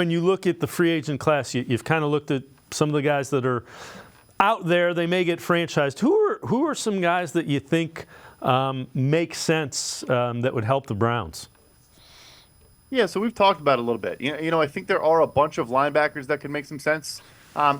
When you look at the free agent class, you've kind of looked at some of the guys that are out there. They may get franchised. Who are some guys that you think make sense that would help the Browns? Yeah, so we've talked about it a little bit. I think there are a bunch of linebackers that could make some sense.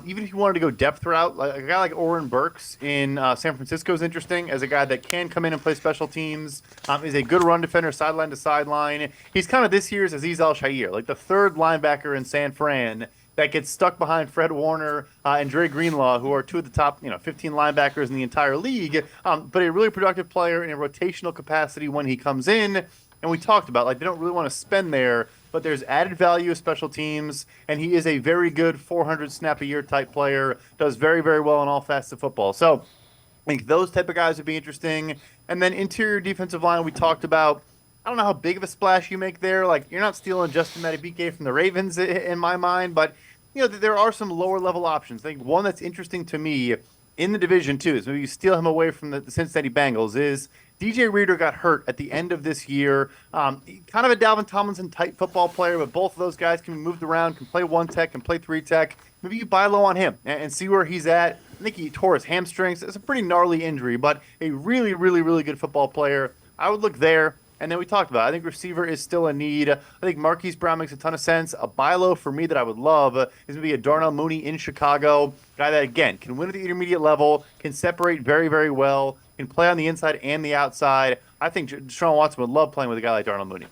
Even if you wanted to go depth route, like a guy like Oren Burks in San Francisco is interesting as a guy that can come in and play special teams, is a good run defender sideline to sideline. He's kind of this year's Azeez Al-Shaair, like the third linebacker in San Fran that gets stuck behind Fred Warner and Dre Greenlaw, who are two of the top 15 linebackers in the entire league, but a really productive player in a rotational capacity when he comes in. And we talked about, they don't really want to spend there, but there's added value of special teams, and he is a very good 400 snap a year type player, does very, very well in all facets of football. So I think those type of guys would be interesting. And then interior defensive line, we talked about. I don't know how big of a splash you make there. You're not stealing Justin Madubuike from the Ravens in my mind, but there are some lower level options. I think one that's interesting to me in the division too is maybe you steal him away from the Cincinnati Bengals is DJ Reader got hurt at the end of this year. Kind of a Dalvin Tomlinson type football player, but both of those guys can be moved around, can play one tech, can play three tech. Maybe you buy low on him and see where he's at. I think he tore his hamstrings. It's a pretty gnarly injury, but a really, really, really good football player. I would look there. And then we talked about, I think receiver is still a need. I think Marquise Brown makes a ton of sense. A buy low for me that I would love is going to be a Darnell Mooney in Chicago. Guy that, again, can win at the intermediate level, can separate very, very well, can play on the inside and the outside. I think Deshaun Watson would love playing with a guy like Darnell Mooney.